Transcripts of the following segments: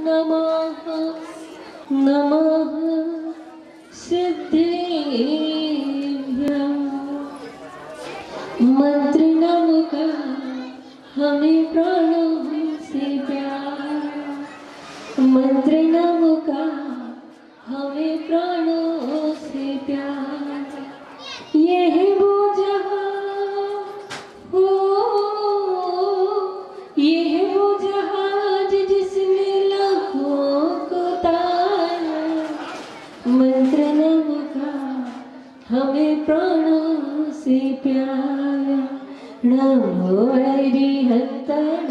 नमः नमः सिद्धेभ्यः। मंत्र नाम का हमें प्राणों से प्यार, मंत्र नाम का हमें प्राणों से प्यार। ये है वो जहां हो, ये है वो जहाज जिसमें लाखों को तारा। मंत्र नाम का हमें प्राणों से प्यार। नमो अरिहंतन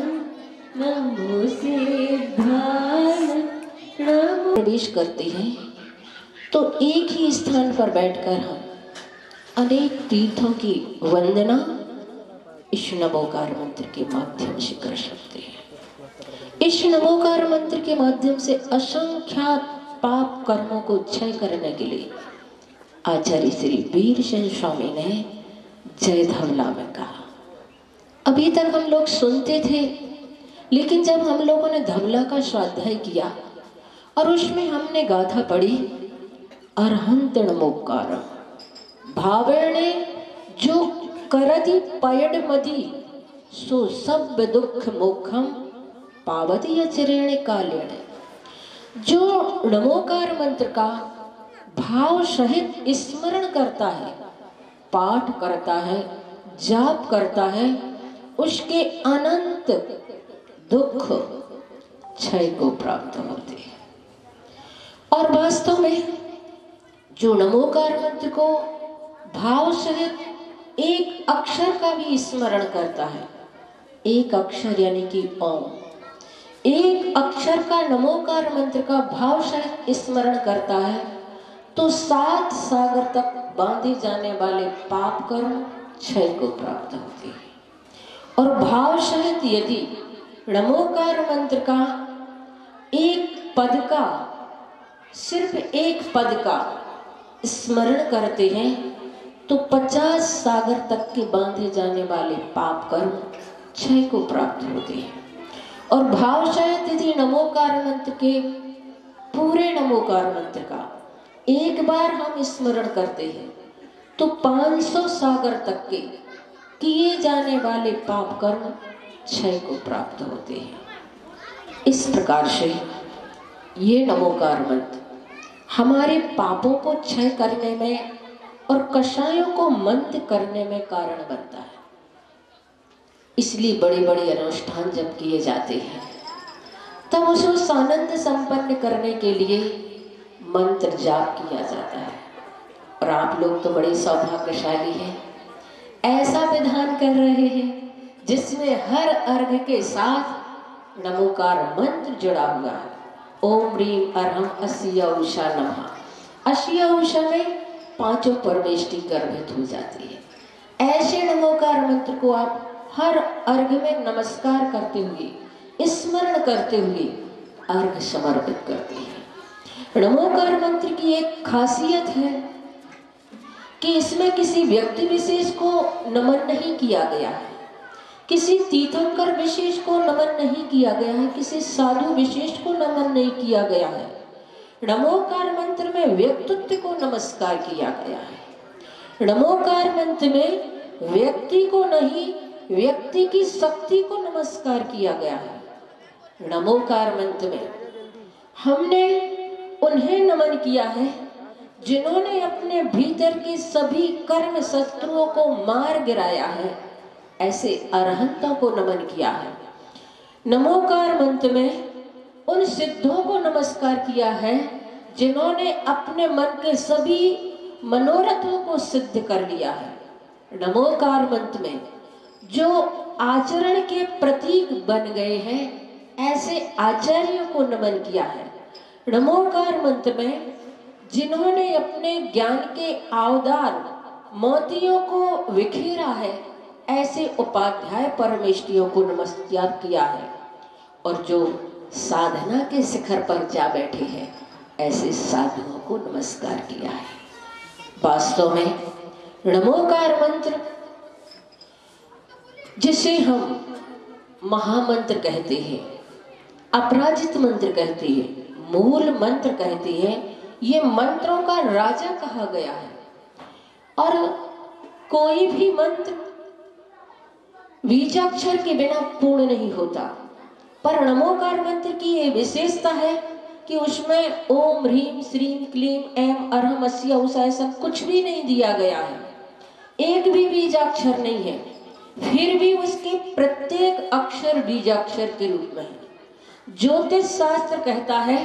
नमो सिद्धाय नमो। प्रवेश करते हैं तो एक ही स्थान पर बैठकर हम अनेक तीर्थों की वंदना इस नमोकार मंत्र के माध्यम से कर सकते हैं। इस नमोकार मंत्र के माध्यम से असंख्यात पाप कर्मों को क्षय करने के लिए आचार्य श्री वीरसेन स्वामी ने जय धवला में कहा। अभी तक हम लोग सुनते थे, लेकिन जब हम लोगों ने धवला का स्वाध्याय किया और उसमें हमने गाथा पढ़ी, अरहंत नमोकार भावेणे जो करति पयड मदी सो सब दुख मोखम पावती अचरेण कालेण। जो नमोकार मंत्र का भाव सहित स्मरण करता है, पाठ करता है, जाप करता है, उसके अनंत दुख क्षय को प्राप्त होते हैं। और वास्तव में जो नमोकार मंत्र को भाव सहित एक अक्षर का भी स्मरण करता है, एक अक्षर यानी कि ओम, एक अक्षर का नमोकार मंत्र का भाव सहित स्मरण करता है, तो 7 सागर तक बांधे जाने वाले पाप कर्म क्षय को प्राप्त होते हैं। और भाव सहित यदि नमोकार मंत्र का एक पद का, सिर्फ एक पद का स्मरण करते हैं तो 50 सागर तक के बांधे जाने वाले पाप कर्म क्षय को प्राप्त होते हैं। और भाव सहित यदि नमोकार मंत्र के पूरे नमोकार मंत्र का एक बार हम स्मरण करते हैं तो 500 सागर तक के किए जाने वाले पाप कर्म क्षय को प्राप्त होते हैं। इस प्रकार से ये नमोकार मंत्र हमारे पापों को क्षय करने में और कषायों को मंद करने में कारण बनता है। इसलिए बड़े बड़े अनुष्ठान जब किए जाते हैं तब उसको सानंद संपन्न करने के लिए मंत्र जाप किया जाता है। और आप लोग तो बड़े सौभाग्यशाली हैं, ऐसा विधान कर रहे हैं जिसमें हर अर्घ के साथ नमोकार मंत्र जुड़ा हुआ है। ओम ह्रीम अरहम अस्या उषा नमः। अस्या उषा में 5 परमेष्टि गर्भित हो जाती है। ऐसे नमोकार मंत्र को आप हर अर्घ में नमस्कार करते हुए, स्मरण करते हुए अर्घ समर्पित करते हैं। नमोकार मंत्र की एक खासियत है कि इसमें किसी व्यक्ति विशेष को नमन नहीं किया गया है, किसी तीर्थंकर विशेष को नमन नहीं किया गया है, किसी साधु विशेष को नमन नहीं किया गया है। नमोकार मंत्र में व्यक्तित्व को नमस्कार किया गया है। नमोकार मंत्र में व्यक्ति को नहीं, व्यक्ति की शक्ति को नमस्कार किया गया है। नमोकार मंत्र में हमने उन्हें नमन किया है जिन्होंने अपने भीतर की सभी कर्म शत्रुओं को मार गिराया है। ऐसे अरहंतों को नमन किया है। नमोकार मंत्र में उन सिद्धों को नमस्कार किया है जिन्होंने अपने मन के सभी मनोरथों को सिद्ध कर लिया है। नमोकार मंत्र में जो आचरण के प्रतीक बन गए हैं, ऐसे आचार्यों को नमन किया है। नमोकार मंत्र में जिन्होंने अपने ज्ञान के आवदार मोतियों को विखेरा है, ऐसे उपाध्याय परमेष्टियों को नमस्कार किया है। और जो साधना के शिखर पर जा बैठे हैं, ऐसे साधुओं को नमस्कार किया है। वास्तव में नमोकार मंत्र जिसे हम महामंत्र कहते हैं, अपराजित मंत्र कहते हैं, मूल मंत्र कहते हैं। ये मंत्रों का राजा कहा गया है। और कोई भी मंत्र बीजाक्षर के बिना पूर्ण नहीं होता। पर नमोकार मंत्र की ये विशेषता है कि उसमें ओम ह्रीम श्रीम क्लीम ऐम अरहम अस्या उषा ऐसा कुछ भी नहीं दिया गया है, एक भी बीजाक्षर नहीं है। फिर भी उसके प्रत्येक अक्षर बीजाक्षर के रूप में है। ज्योतिष शास्त्र कहता है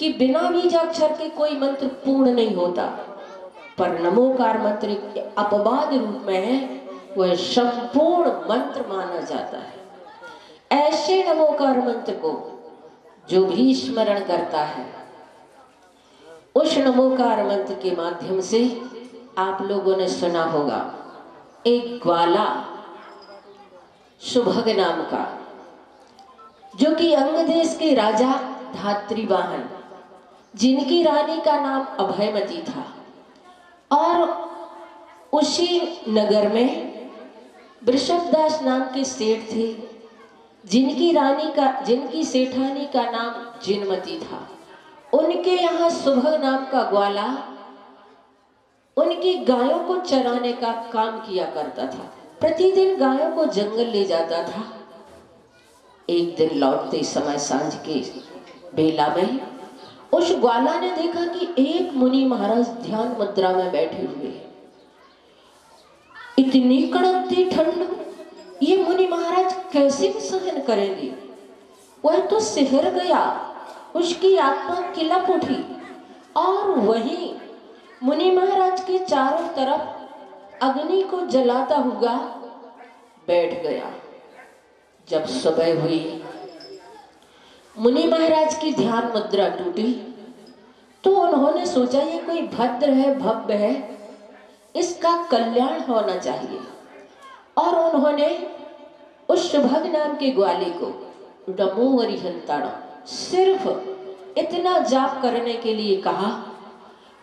कि बिना बीजाक्षर के कोई मंत्र पूर्ण नहीं होता, पर नमोकार मंत्र एक अपवाद रूप में है, वह संपूर्ण मंत्र माना जाता है। ऐसे नमोकार मंत्र को जो भी स्मरण करता है, उस नमोकार मंत्र के माध्यम से आप लोगों ने सुना होगा एक ग्वाला सुभग नाम का, जो कि अंग देश के राजा धात्रीवाहन, जिनकी रानी का नाम अभयमती था, और उसी नगर में वृषभदास नाम के सेठ थे, जिनकी सेठानी का नाम जिनमती था। उनके यहाँ सुभग नाम का ग्वाला उनकी गायों को चराने का काम किया करता था। प्रतिदिन गायों को जंगल ले जाता था। एक दिन लौटते समय सांझ के बेला में उस ग्वाला ने देखा कि एक मुनि महाराज ध्यान मुद्रा में बैठे हुए हैं। इतनी कड़कती ठंड, ये मुनि महाराज कैसे सहन करेंगे? वह तो सिहर गया, उसकी आत्मा किलप उठी और वहीं मुनि महाराज के चारों तरफ अग्नि को जलाता हुआ बैठ गया। जब सुबह हुई, मुनि महाराज की ध्यान मुद्रा टूटी, तो उन्होंने सोचा ये कोई भद्र है, भव्य है, इसका कल्याण होना चाहिए। और उन्होंने उस सुभग नाम के ग्वाले को नमो अरिहंताणम सिर्फ इतना जाप करने के लिए कहा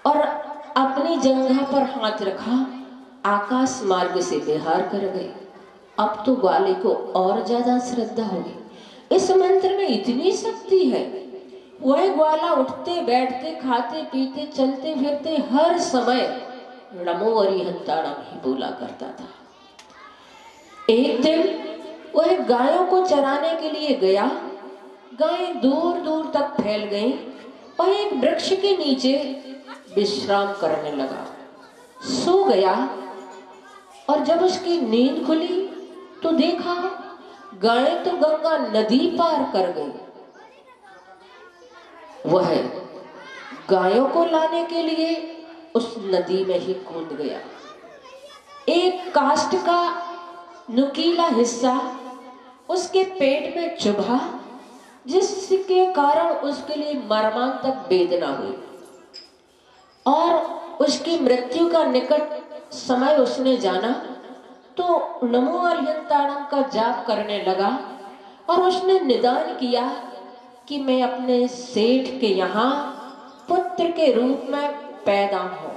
और अपनी जंघा पर हाथ रखा, आकाश मार्ग से विहार कर गए। अब तो ग्वाले को और ज्यादा श्रद्धा होगी। इस मंत्र में इतनी शक्ति है। वह ग्वाला उठते बैठते खाते पीते चलते फिरते हर समय नमो अरिहंताणम ही बोला करता था। एक दिन वह गायों को चराने के लिए गया। गायें दूर दूर तक फैल गईं और एक वृक्ष के नीचे विश्राम करने लगा, सो गया। और जब उसकी नींद खुली तो देखा गायें तो गंगा नदी पार कर गई। वह गायों को लाने के लिए उस नदी में ही कूद गया। एक काष्ठ का नुकीला हिस्सा उसके पेट में चुभा, जिसके कारण उसके लिए मर्मांतक वेदना हुई और उसकी मृत्यु का निकट समय उसने जाना तो नमो अरिहंताणम का जाप करने लगा। और उसने निदान किया कि मैं अपने सेठ के यहाँ पुत्र के रूप में पैदा हूं।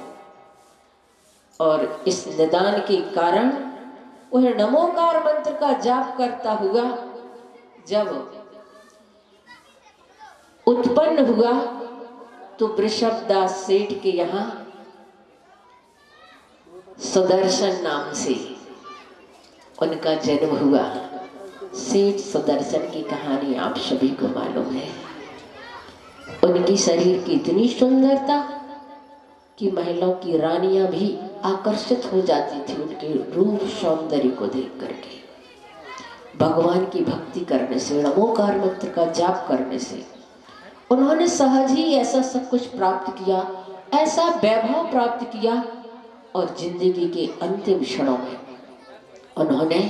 और इस निदान के कारण वह नमोकार मंत्र का जाप करता हुआ जब उत्पन्न हुआ तो वृषभदास सेठ के यहाँ सुदर्शन नाम से उनका जन्म हुआ। सेठ सुदर्शन की कहानी आप सभी को मालूम है। उनकी शरीर की इतनी सुंदरता कि महिलाओं की रानियां भी आकर्षित हो जाती थी उनके रूप सौंदर्य को देख करके। भगवान की भक्ति करने से, नमोकार मंत्र का जाप करने से उन्होंने सहज ही ऐसा सब कुछ प्राप्त किया, ऐसा वैभव प्राप्त किया। और जिंदगी के अंतिम क्षणों में उन्होंने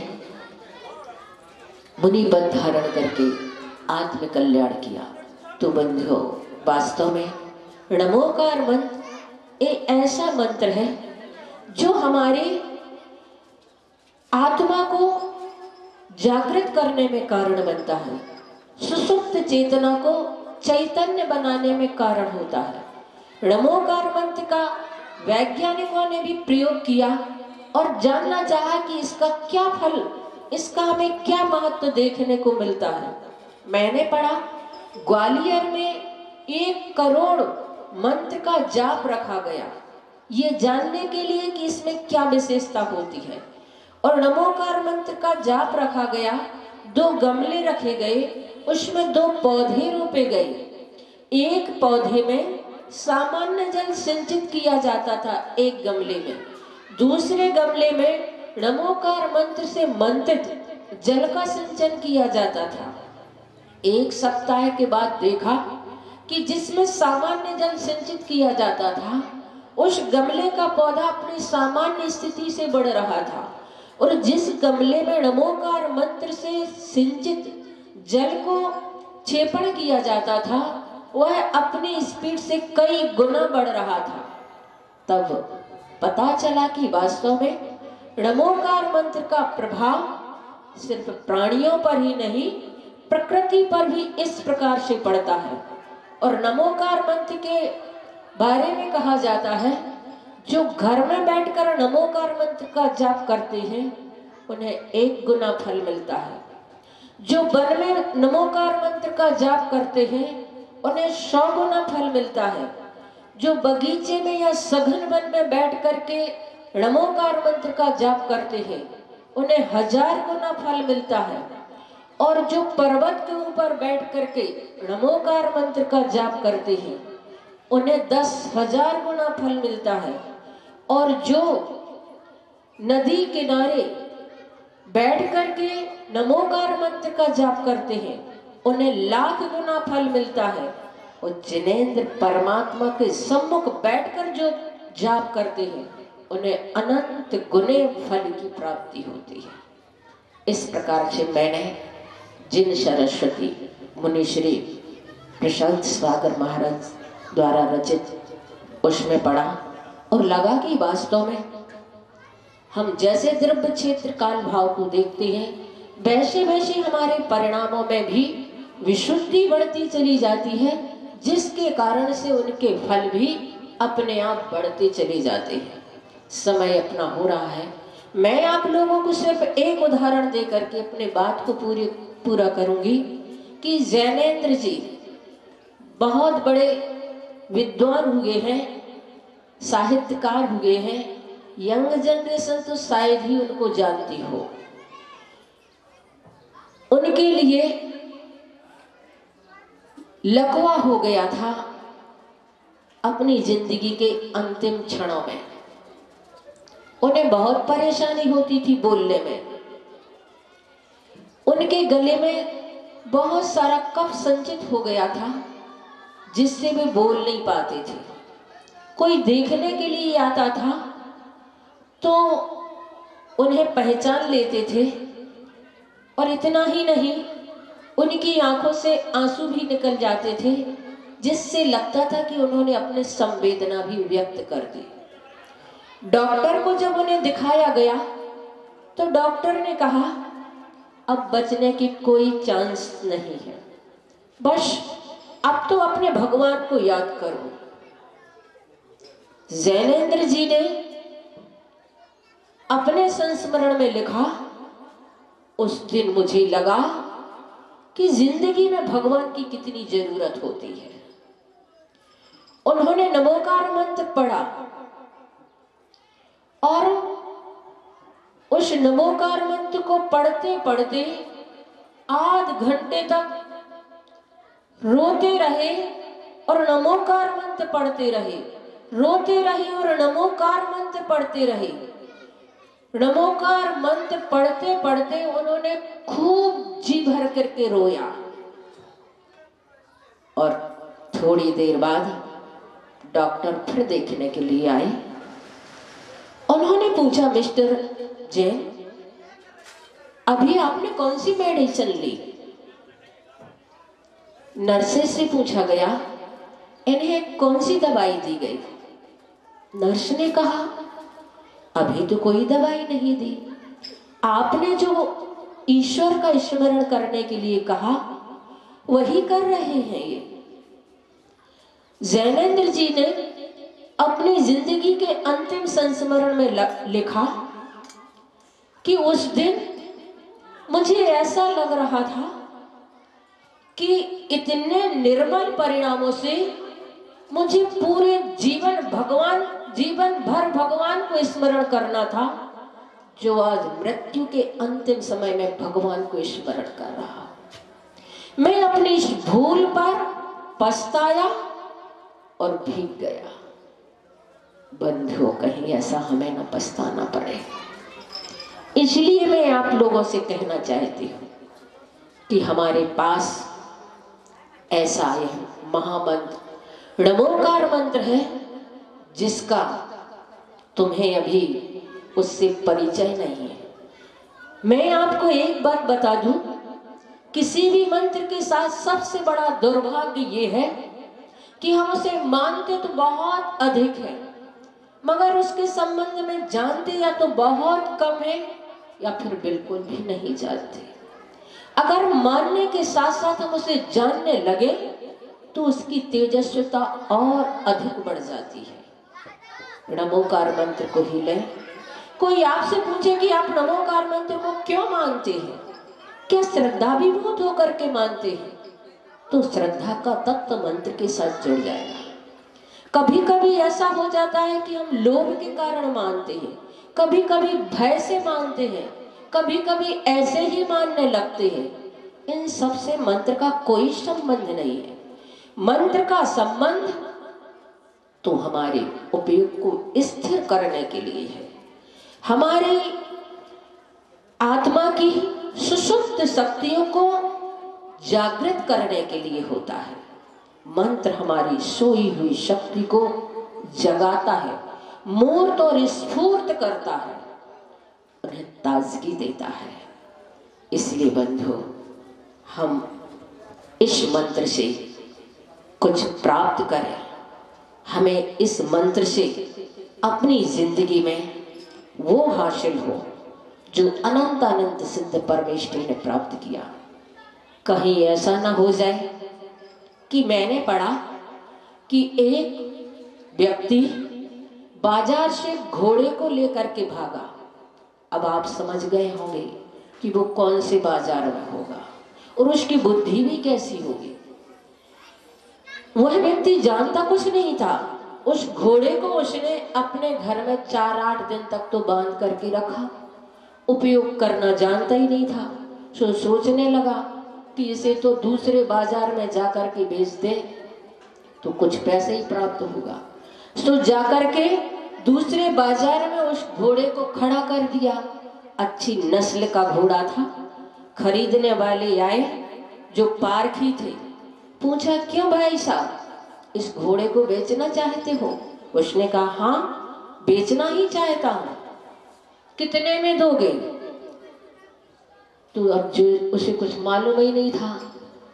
मुनि पद धारण करके आत्म कल्याण किया। तो बंधुओं, वास्तव में नमोकार मंत्र एक ऐसा मंत्र है जो हमारे आत्मा को जागृत करने में कारण बनता है, सुसुप्त चेतना को चैतन्य बनाने में कारण होता है। नमोकार मंत्र का वैज्ञानिकों ने भी प्रयोग किया और जानना चाहा कि इसका क्या फल इसका हमें क्या महत्व देखने को मिलता है? मैंने पढ़ा ग्वालियर में 1 करोड़ मंत्र का जाप रखा गया, ये जानने के लिए कि इसमें क्या विशेषता होती है। और नमोकार मंत्र का जाप रखा गया, 2 गमले रखे गए, उसमें 2 पौधे रोपे गए। एक पौधे में सामान्य जल सिंचित किया जाता था एक गमले में, दूसरे गमले में नमोकार मंत्र से मंत्रित जल का सिंचन किया जाता था। 1 सप्ताह के बाद देखा कि जिसमें सामान्य जल सिंचित किया जाता था उस गमले का पौधा अपनी सामान्य स्थिति से बढ़ रहा था, और जिस गमले में नमोकार मंत्र से सिंचित जल को छेपण किया जाता था वह अपनी स्पीड से कई गुना बढ़ रहा था। तब पता चला कि वास्तव में नमोकार मंत्र का प्रभाव सिर्फ प्राणियों पर ही नहीं, प्रकृति पर भी इस प्रकार से पड़ता है। और नमोकार मंत्र के बारे में कहा जाता है, जो घर में बैठकर नमोकार मंत्र का जाप करते हैं उन्हें 1 गुना फल मिलता है, जो वन में नमोकार मंत्र का जाप करते हैं उन्हें 100 गुना फल मिलता है, जो बगीचे में या सघन वन में बैठ करके नमोकार मंत्र का जाप करते हैं उन्हें 1000 गुना फल मिलता है, और जो पर्वत के ऊपर बैठ करके नमोकार मंत्र का जाप करते हैं उन्हें 10,000 गुना फल मिलता है, और जो नदी किनारे बैठ करके नमोकार मंत्र का जाप करते हैं उन्हें 1,00,000 गुना फल मिलता है, और जिनेंद्र परमात्मा के सम्मुख बैठकर जो जाप करते हैं उन्हें अनंत गुने फल की प्राप्ति होती है। इस प्रकार से मैंने जिन सरस्वती मुनिश्री प्रशांत सागर महाराज द्वारा रचित उसमें पढ़ा और लगा कि वास्तव में हम जैसे द्रव्य क्षेत्र काल भाव को देखते हैं वैसे वैसे हमारे परिणामों में भी विशुद्धि बढ़ती चली जाती है, जिसके कारण से उनके फल भी अपने आप बढ़ते चले जाते हैं। समय अपना हो रहा है, मैं आप लोगों को सिर्फ एक उदाहरण दे करके अपने बात को पूरा करूंगी कि जैनेन्द्र जी बहुत बड़े विद्वान हुए हैं, साहित्यकार हुए हैं। यंग जनरेशन तो शायद ही उनको जानती हो। उनके लिए लकवा हो गया था अपनी जिंदगी के अंतिम क्षणों में। उन्हें बहुत परेशानी होती थी बोलने में। उनके गले में बहुत सारा कफ संचित हो गया था जिससे वे बोल नहीं पाते थे। कोई देखने के लिए आता था तो उन्हें पहचान लेते थे, और इतना ही नहीं उनकी आंखों से आंसू भी निकल जाते थे, जिससे लगता था कि उन्होंने अपने संवेदना भी व्यक्त कर दी। डॉक्टर को जब उन्हें दिखाया गया तो डॉक्टर ने कहा अब बचने की कोई चांस नहीं है, बस अब तो अपने भगवान को याद करो। जैनेन्द्र जी ने अपने संस्मरण में लिखा, उस दिन मुझे लगा कि जिंदगी में भगवान की कितनी जरूरत होती है। उन्होंने नमोकार मंत्र पढ़ा और उस नमोकार मंत्र को पढ़ते पढ़ते आध घंटे तक रोते रहे और नमोकार मंत्र पढ़ते रहे, रोते रहे और नमोकार मंत्र पढ़ते रहे। नमोकार मंत्र पढ़ते पढ़ते उन्होंने खूब जी भर करके रोया, और थोड़ी देर बाद डॉक्टर फिर देखने के लिए आए। उन्होंने पूछा, मिस्टर जैन अभी आपने कौन सी मेडिसिन ली? नर्सेस से पूछा गया, इन्हें कौन सी दवाई दी गई? नर्स ने कहा, अभी तो कोई दवाई नहीं दी, आपने जो ईश्वर का स्मरण करने के लिए कहा वही कर रहे हैं ये। जैनेन्द्र जी ने अपनी जिंदगी के अंतिम संस्मरण में लिखा कि उस दिन मुझे ऐसा लग रहा था कि इतने निर्मल परिणामों से मुझे पूरे जीवन भर भगवान को स्मरण करना था, जो आज मृत्यु के अंतिम समय में भगवान को स्मरण कर रहा। मैं अपनी इस भूल पर पछताया और भीग गया। बंधुओं, कहीं ऐसा हमें न पछताना पड़े। इसलिए मैं आप लोगों से कहना चाहती हूँ कि हमारे पास ऐसा एक महामंत्र नमोकार मंत्र है, जिसका तुम्हें अभी उससे परिचय नहीं है। मैं आपको एक बात बता दूं, किसी भी मंत्र के साथ सबसे बड़ा दुर्भाग्य ये है कि हम उसे मानते तो बहुत अधिक है, मगर उसके संबंध में जानते या तो बहुत कम है या फिर बिल्कुल भी नहीं जानते। अगर मानने के साथ साथ हम उसे जानने लगे तो उसकी तेजस्विता और अधिक बढ़ जाती है। नमोकार मंत्र को ही लें। कोई आपसे पूछे कि आप नमोकार मंत्र को क्यों मानते हैं, क्या श्रद्धा विभूत होकर के मानते हैं, तो श्रद्धा का तत्व मंत्र के साथ जुड़ जाएगा। कभी कभी ऐसा हो जाता है कि हम लोभ के कारण मानते हैं, कभी कभी भय से मानते हैं, कभी कभी ऐसे ही मानने लगते हैं। इन सब से मंत्र का कोई संबंध नहीं है। मंत्र का संबंध तो हमारे उपयोग को स्थिर करने के लिए है, हमारी आत्मा की सुषुप्त शक्तियों को जागृत करने के लिए होता है। मंत्र हमारी सोई हुई शक्ति को जगाता है, मूर्त और स्फूर्त करता है, उन्हें ताजगी देता है। इसलिए बंधु, हम इस मंत्र से कुछ प्राप्त करें। हमें इस मंत्र से अपनी जिंदगी में वो हासिल हो जो अनंत अनंत सिद्ध परमेश्वर ने प्राप्त किया। कहीं ऐसा ना हो जाए कि मैंने पढ़ा कि एक व्यक्ति बाजार से घोड़े को लेकर के भागा। अब आप समझ गए होंगे कि वो कौन से बाजार में होगा और उसकी बुद्धि भी कैसी होगी। वह व्यक्ति जानता कुछ नहीं था। उस घोड़े को उसने अपने घर में 4-8 दिन तक तो बांध करके रखा, उपयोग करना जानता ही नहीं था। सो सोचने लगा कि इसे तो दूसरे बाजार में जाकर के बेच दे तो कुछ पैसे ही प्राप्त होगा। सो जाकर के दूसरे बाजार में उस घोड़े को खड़ा कर दिया। अच्छी नस्ल का घोड़ा था। खरीदने वाले आए जो पारखी थे, पूछा, क्यों भाई साहब, इस घोड़े को बेचना चाहते हो? उसने कहा, हाँ, बेचना ही चाहता हूं। कितने में दोगे? तो अब जो उसे कुछ मालूम ही नहीं था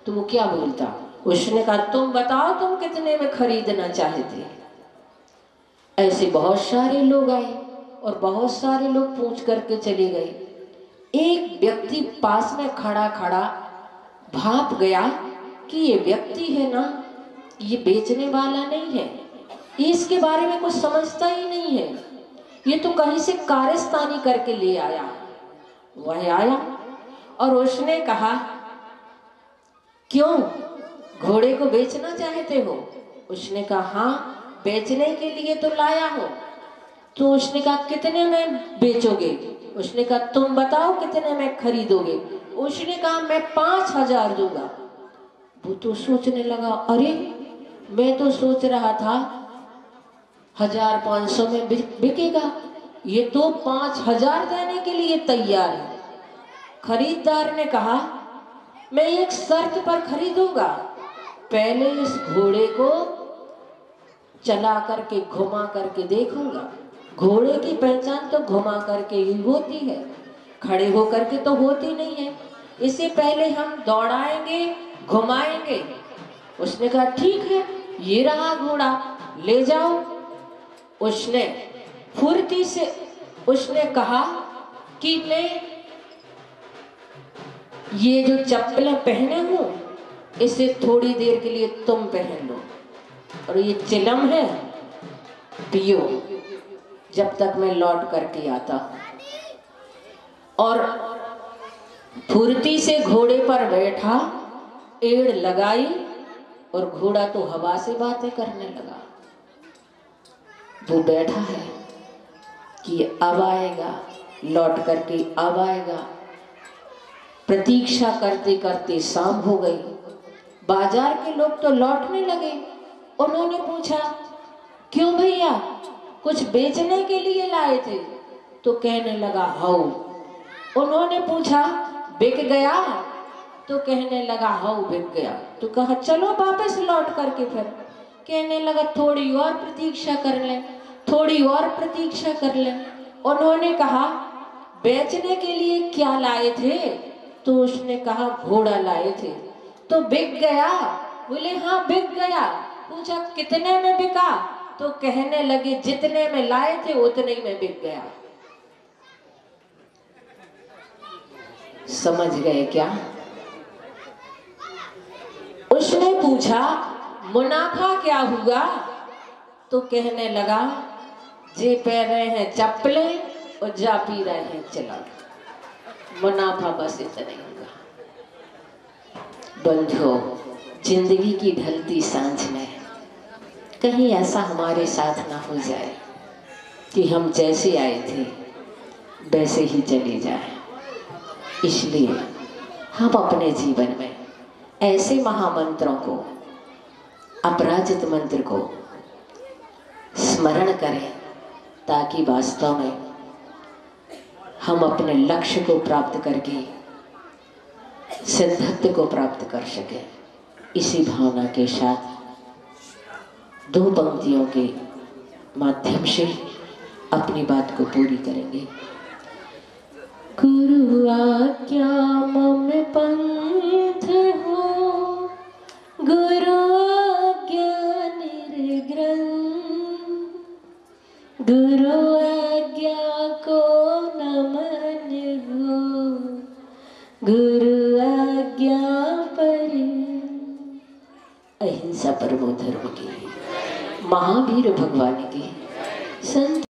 तो वो क्या बोलता। उसने कहा, तुम बताओ, तुम कितने में खरीदना चाहते? ऐसे बहुत सारे लोग आए और बहुत सारे लोग पूछ करके चले गए। एक व्यक्ति पास में खड़ा खड़ा भाप गया कि ये व्यक्ति है ना, ये बेचने वाला नहीं है, ये इसके बारे में कुछ समझता ही नहीं है, ये तो कहीं से कारस्तानी करके ले आया। वह आया और उसने कहा, क्यों, घोड़े को बेचना चाहते हो? उसने कहा, हाँ, बेचने के लिए तो लाया हो। तो उसने कहा, कितने में बेचोगे? उसने कहा, तुम बताओ कितने में खरीदोगे? उसने कहा, मैं 5,000 दूंगा। वो तो सोचने लगा, अरे मैं तो सोच रहा था 1,500 में बिकेगा, ये तो 5,000 देने के लिए तैयार है। खरीदार ने कहा, मैं एक शर्त पर खरीदूंगा, पहले इस घोड़े को चला करके घुमा करके देखूंगा। घोड़े की पहचान तो घुमा करके ही होती है, खड़े होकर के तो होती नहीं है। इसे पहले हम दौड़ाएंगे, घुमाएंगे। उसने कहा, ठीक है, ये रहा घोड़ा, ले जाओ। उसने फुर्ती से उसने कहा कि मैं ये जो चप्पलें पहने हूं, इसे थोड़ी देर के लिए तुम पहन लो, और ये चिलम है, पियो जब तक मैं लौट करके आता हूं। और फुर्ती से घोड़े पर बैठा, एड़ लगाई और घोड़ा तो हवा से बातें करने लगा। वो बैठा है कि अब आएगा, लौट करके अब आएगा। प्रतीक्षा करते करते शाम हो गई। बाजार के लोग तो लौटने लगे। उन्होंने पूछा, क्यों भैया, कुछ बेचने के लिए लाए थे? तो कहने लगा, हाउ। उन्होंने पूछा, बिक गया? तो कहने लगा, हाउ बिक गया। तो कहा, चलो वापस लौट करके। फिर कहने लगा, थोड़ी और प्रतीक्षा कर लें, थोड़ी और प्रतीक्षा कर लें। उन्होंने कहा, बेचने के लिए क्या लाए थे? तो उसने कहा, घोड़ा लाए थे। तो बिक गया? बोले, हाँ बिक गया। पूछा, कितने में बिका? तो कहने लगे, जितने में लाए थे उतने में बिक गया। समझ गए क्या? उसने पूछा, मुनाफा क्या हुआ? तो कहने लगा, जे पहन रहे हैं चप्पलें और जा पी रहे हैं चला, मुनाफा बस इतना ही हुआ। बंधुओं, जिंदगी की ढलती सांझ में कहीं ऐसा हमारे साथ ना हो जाए कि हम जैसे आए थे वैसे ही चले जाए। इसलिए हम अपने जीवन में ऐसे महामंत्रों को, अपराजित मंत्र को स्मरण करें ताकि वास्तव में हम अपने लक्ष्य को प्राप्त करके सिद्धत्व को प्राप्त कर सकें। इसी भावना के साथ दो पंक्तियों के माध्यम से अपनी बात को पूरी करेंगे। गुरु आज्ञा मम पंथ हो, गुरु आज्ञा निर्ग्रंथ, गुरु आज्ञा को नमन हो, गुरु आज्ञा पर। अहिंसा परमो धर्म की, महावीर भगवान की, संत